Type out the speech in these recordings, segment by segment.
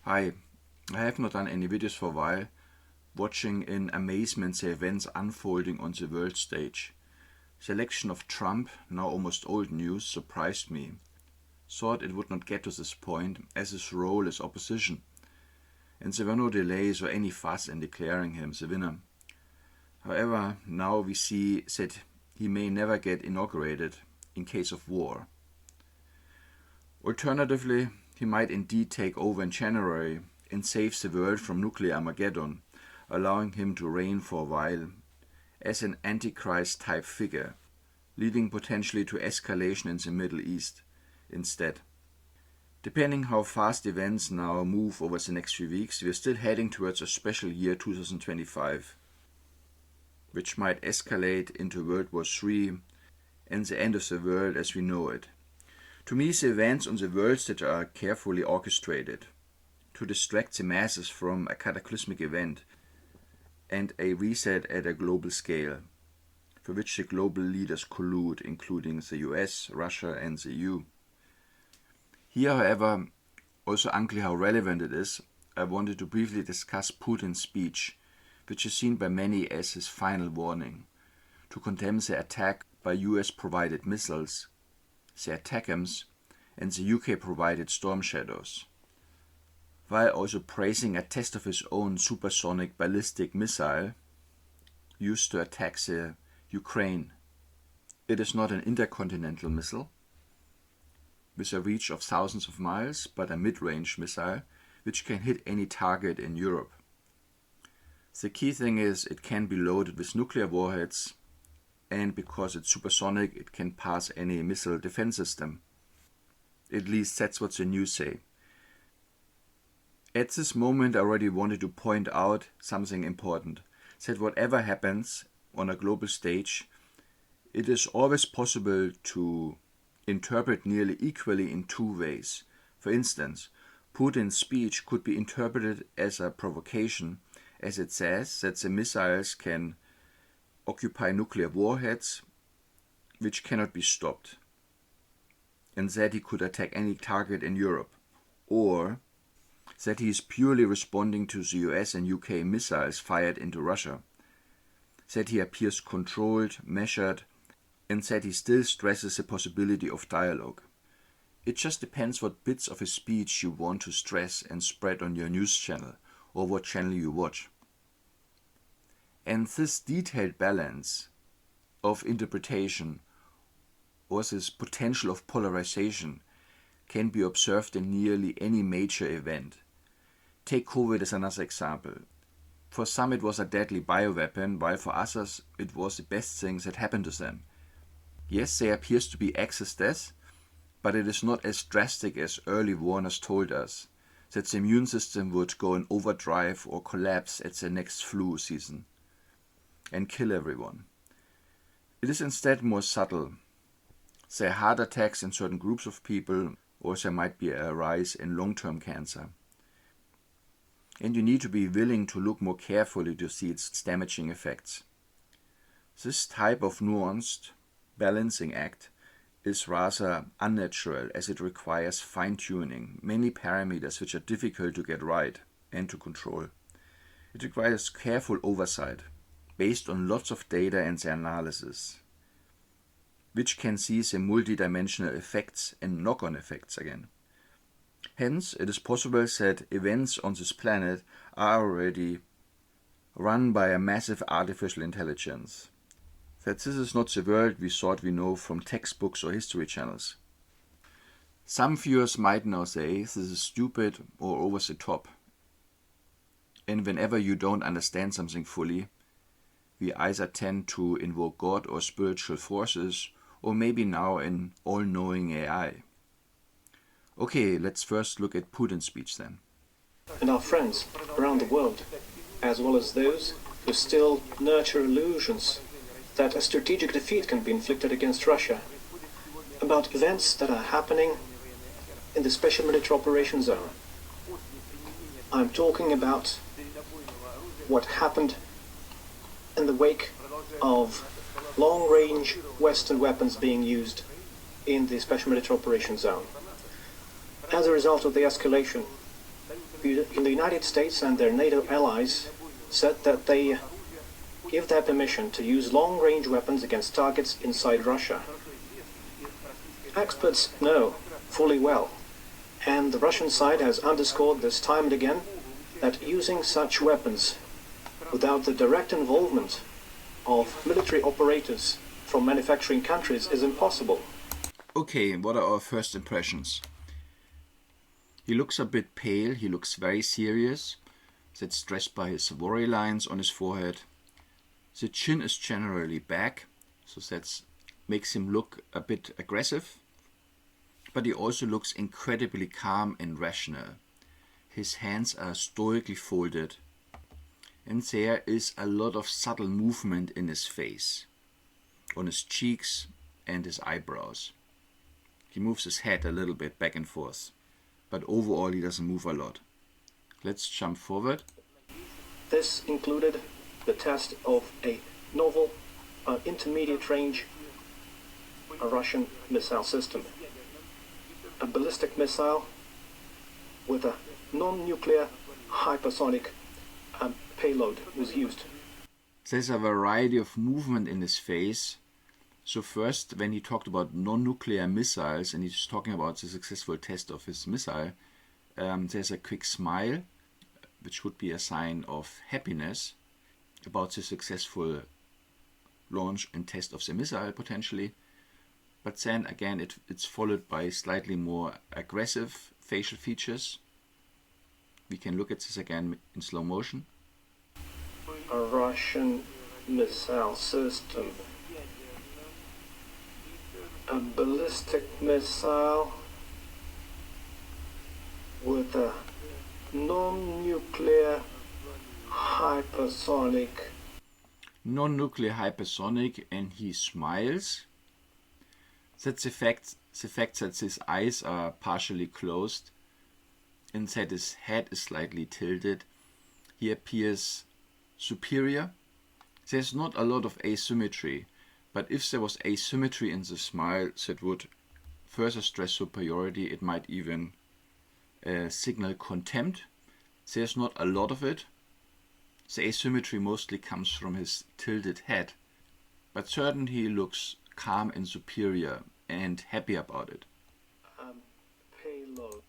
Hi, I have not done any videos for a while, watching in amazement the events unfolding on the world stage. The election of Trump, now almost old news, surprised me. Thought it would not get to this point, as his role is opposition, and there were no delays or any fuss in declaring him the winner. However, now we see that he may never get inaugurated in case of war. Alternatively, he might indeed take over in January and save the world from nuclear Armageddon, allowing him to reign for a while as an Antichrist-type figure, leading potentially to escalation in the Middle East instead. Depending how fast events now move over the next few weeks, we are still heading towards a special year 2025, which might escalate into World War III and the end of the world as we know it. To me, the events on the world stage are carefully orchestrated to distract the masses from a cataclysmic event and a reset at a global scale, for which the global leaders collude, including the US, Russia and the EU. Here, however, also unclear how relevant it is, I wanted to briefly discuss Putin's speech, which is seen by many as his final warning, to condemn the attack by US-provided missiles, the ATACMS, and the UK-provided Storm Shadows, while also praising a test of his own supersonic ballistic missile used to attack the Ukraine. It is not an intercontinental missile with a reach of thousands of miles, but a mid-range missile which can hit any target in Europe. The key thing is it can be loaded with nuclear warheads, and because it's supersonic, it can pass any missile defense system. At least that's what the news say. At this moment, I already wanted to point out something important, that whatever happens on a global stage, it is always possible to interpret nearly equally in two ways. For instance, Putin's speech could be interpreted as a provocation, as it says that the missiles can occupy nuclear warheads which cannot be stopped, and that he could attack any target in Europe, or that he is purely responding to the US and UK missiles fired into Russia, that he appears controlled, measured, and that he still stresses the possibility of dialogue. It just depends what bits of his speech you want to stress and spread on your news channel, or what channel you watch. And this detailed balance of interpretation, or this potential of polarization, can be observed in nearly any major event. Take COVID as another example. For some it was a deadly bioweapon, while for others it was the best thing that happened to them. Yes, there appears to be excess death, but it is not as drastic as early warners told us, that the immune system would go in overdrive or collapse at the next flu season and kill everyone. It is instead more subtle. There are heart attacks in certain groups of people, or there might be a rise in long-term cancer. And you need to be willing to look more carefully to see its damaging effects. This type of nuanced, balancing act is rather unnatural, as it requires fine-tuning many parameters which are difficult to get right and to control. It requires careful oversight, based on lots of data and the analysis, which can see the multidimensional effects and knock-on effects again. Hence, it is possible that events on this planet are already run by a massive artificial intelligence, that this is not the world we thought we know from textbooks or history channels. Some viewers might now say this is stupid or over the top, and whenever you don't understand something fully, we either tend to invoke God or spiritual forces, or maybe now an all-knowing AI. Okay, let's first look at Putin's speech then. And our friends around the world, as well as those who still nurture illusions that a strategic defeat can be inflicted against Russia, about events that are happening in the Special Military Operations Zone. I'm talking about what happened in the wake of long-range Western weapons being used in the Special Military Operations Zone. As a result of the escalation in the United States and their NATO allies said that they give their permission to use long-range weapons against targets inside Russia. Experts know fully well, and the Russian side has underscored this time and again, that using such weapons without the direct involvement of military operators from manufacturing countries is impossible. Okay, what are our first impressions? He looks a bit pale, he looks very serious. That's stressed by his worry lines on his forehead. The chin is generally back, so that makes him look a bit aggressive. But he also looks incredibly calm and rational. His hands are stoically folded, and there is a lot of subtle movement in his face, on his cheeks and his eyebrows. He moves his head a little bit back and forth, but overall he doesn't move a lot. Let's jump forward. This included the test of a novel intermediate range Russian missile system. A ballistic missile with a non-nuclear hypersonic payload was used. There's a variety of movement in his face. So first, when he talked about non-nuclear missiles and he's talking about the successful test of his missile, there's a quick smile, which would be a sign of happiness about the successful launch and test of the missile potentially. But then again, it's followed by slightly more aggressive facial features. We can look at this again in slow motion. A Russian missile system. A ballistic missile with a non-nuclear hypersonic. Non-nuclear hypersonic, and he smiles. That's the fact that his eyes are partially closed and that his head is slightly tilted. He appears superior. There's not a lot of asymmetry, but if there was asymmetry in the smile, that would further stress superiority. It might even signal contempt. There's not a lot of it. The asymmetry mostly comes from his tilted head, but certainly he looks calm and superior and happy about it. Payload.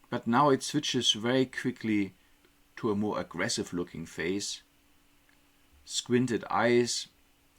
But now it switches very quickly to a more aggressive looking face, squinted eyes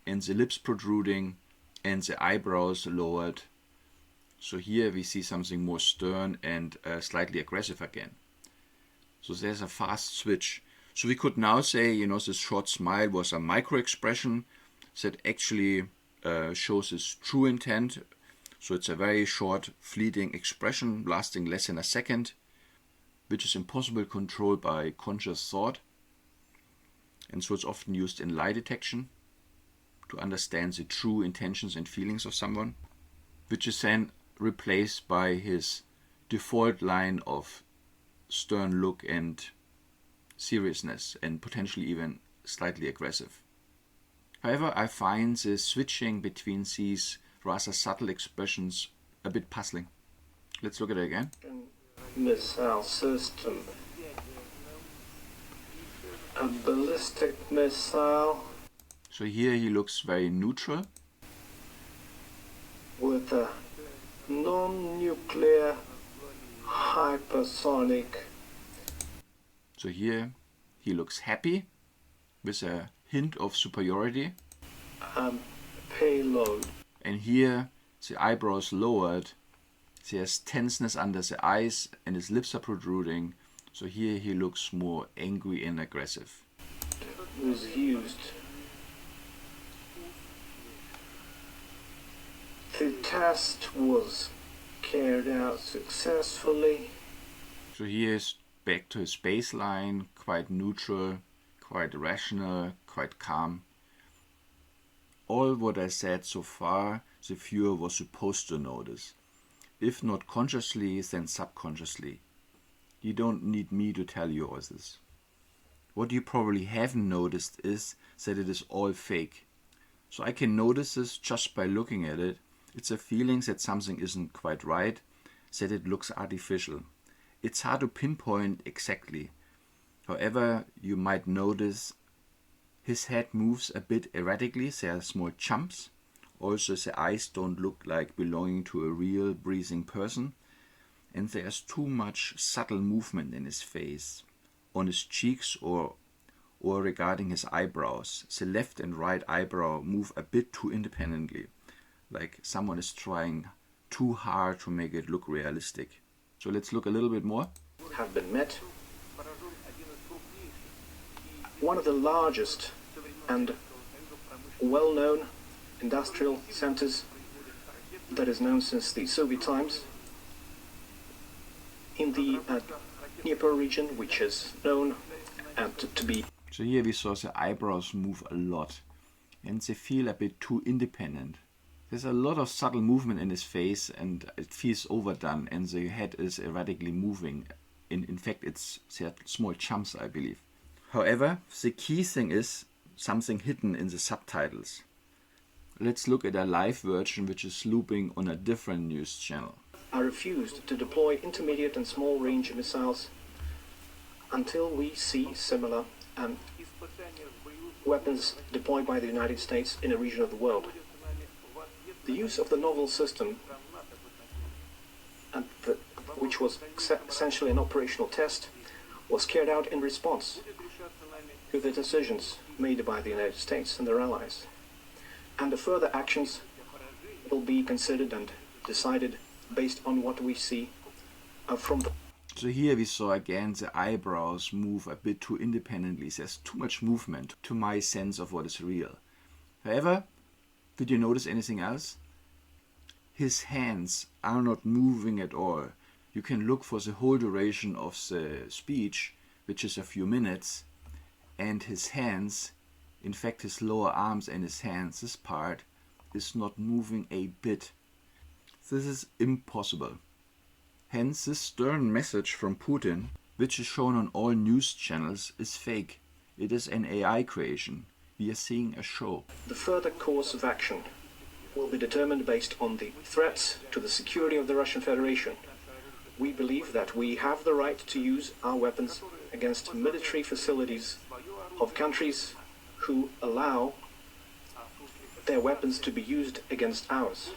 and the lips protruding and the eyebrows lowered. So here we see something more stern and slightly aggressive again. So there's a fast switch. So we could now say, this short smile was a micro expression that actually shows his true intent. So it's a very short, fleeting expression lasting less than a second, which is impossible to control by conscious thought. And so it's often used in lie detection to understand the true intentions and feelings of someone, which is then replaced by his default line of stern look and seriousness and potentially even slightly aggressive. However, I find the switching between these rather subtle expressions a bit puzzling. Let's look at it again. Missile system. A ballistic missile. So here he looks very neutral. With a non-nuclear hypersonic. So here he looks happy with a hint of superiority. Payload. And here the eyebrows lowered. There's tenseness under the eyes and his lips are protruding. So here he looks more angry and aggressive. Was used. The test was carried out successfully. So he is back to his baseline, quite neutral, quite rational, quite calm. All what I said so far, the viewer was supposed to notice. If not consciously, then subconsciously. You don't need me to tell you all this. What you probably haven't noticed is that it is all fake. So I can notice this just by looking at it. It's a feeling that something isn't quite right, that it looks artificial. It's hard to pinpoint exactly. However, you might notice his head moves a bit erratically, there are small jumps. Also, the eyes don't look like belonging to a real breathing person. And there's too much subtle movement in his face, on his cheeks or regarding his eyebrows. The left and right eyebrow move a bit too independently, like someone is trying too hard to make it look realistic. So let's look a little bit more. Have been met. One of the largest and well-known industrial centers that is known since the Soviet times in the Dnieper region, which is known to be... So here we saw the eyebrows move a lot and they feel a bit too independent. There's a lot of subtle movement in his face and it feels overdone and the head is erratically moving. In fact, it's small jumps, I believe. However, the key thing is something hidden in the subtitles. Let's look at a live version which is looping on a different news channel. I refused to deploy intermediate and small range missiles until we see similar weapons deployed by the United States in a region of the world. The use of the novel system, which was essentially an operational test, was carried out in response to the decisions made by the United States and their allies. And the further actions will be considered and decided based on what we see from the... So here we saw again the eyebrows move a bit too independently. There's too much movement to my sense of what is real. However, did you notice anything else? His hands are not moving at all. You can look for the whole duration of the speech, which is a few minutes, and his hands, in fact his lower arms and his hands, this part is not moving a bit. This is impossible. Hence, this stern message from Putin, which is shown on all news channels, is fake. It is an AI creation. We are seeing a show. The further course of action will be determined based on the threats to the security of the Russian Federation. We believe that we have the right to use our weapons against military facilities of countries who allow their weapons to be used against ours.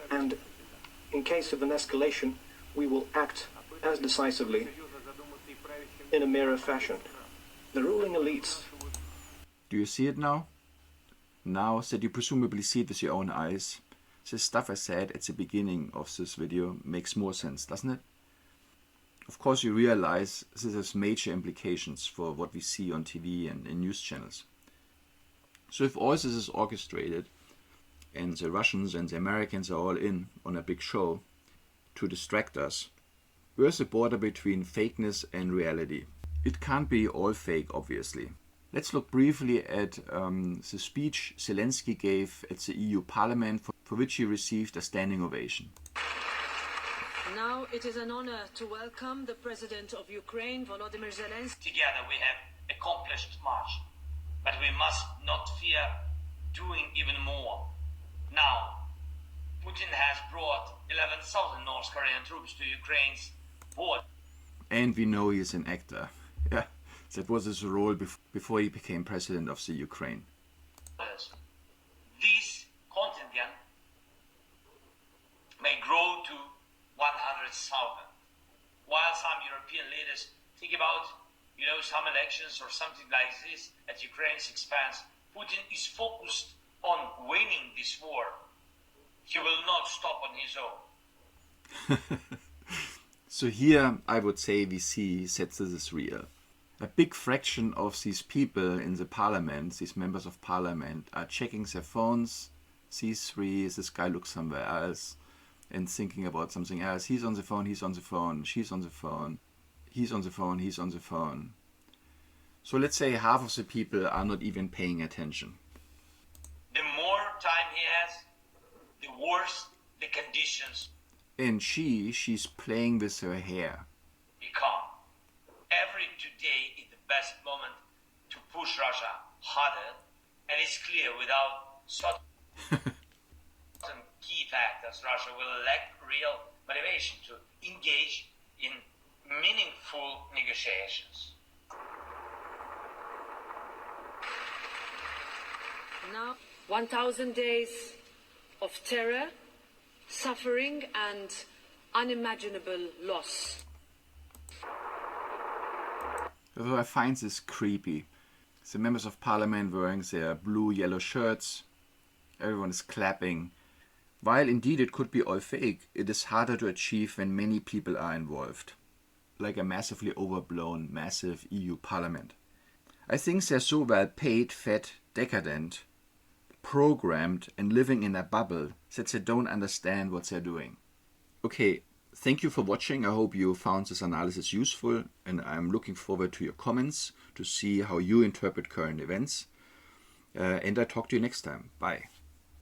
And in case of an escalation, we will act as decisively in a mirror fashion. The ruling elites... Do you see it now? Now that you presumably see it with your own eyes, the stuff I said at the beginning of this video makes more sense, doesn't it? Of course you realize this has major implications for what we see on TV and in news channels. So if all this is orchestrated, and the Russians and the Americans are all in on a big show to distract us, where's the border between fakeness and reality? It can't be all fake, obviously. Let's look briefly at the speech Zelenskyy gave at the EU Parliament, for which he received a standing ovation. Now it is an honor to welcome the President of Ukraine, Volodymyr Zelenskyy. Together we have accomplished much, but we must not fear doing even more. Now, Putin has brought 11,000 North Korean troops to Ukraine's border. And we know he's an actor. Yeah, that was his role before he became president of the Ukraine. This contingent may grow to 100,000. While some European leaders think about, some elections or something like this at Ukraine's expense, Putin is focused on winning this war. He will not stop on his own. So here I would say we see that this is real. A big fraction of these people in the parliament, these members of parliament, are checking their phones. These three, this guy looks somewhere else and thinking about something else. He's on the phone, he's on the phone, she's on the phone, he's on the phone, he's on the phone. So let's say half of the people are not even paying attention. The more time he has, the worse the conditions. And she's playing with her hair. Become. Every today is the best moment to push Russia harder, and it's clear without some key factors Russia will lack real motivation to engage in meaningful negotiations. Now, 1,000 days of terror, suffering and unimaginable loss. Although I find this creepy. The members of parliament wearing their blue-yellow shirts. Everyone is clapping. While indeed it could be all fake, it is harder to achieve when many people are involved. Like a massively overblown, massive EU parliament. I think they're so well paid, fed, decadent, programmed and living in a bubble that they don't understand what they're doing. Okay, thank you for watching. I hope you found this analysis useful, and I'm looking forward to your comments to see how you interpret current events. And I talk to you next time. Bye.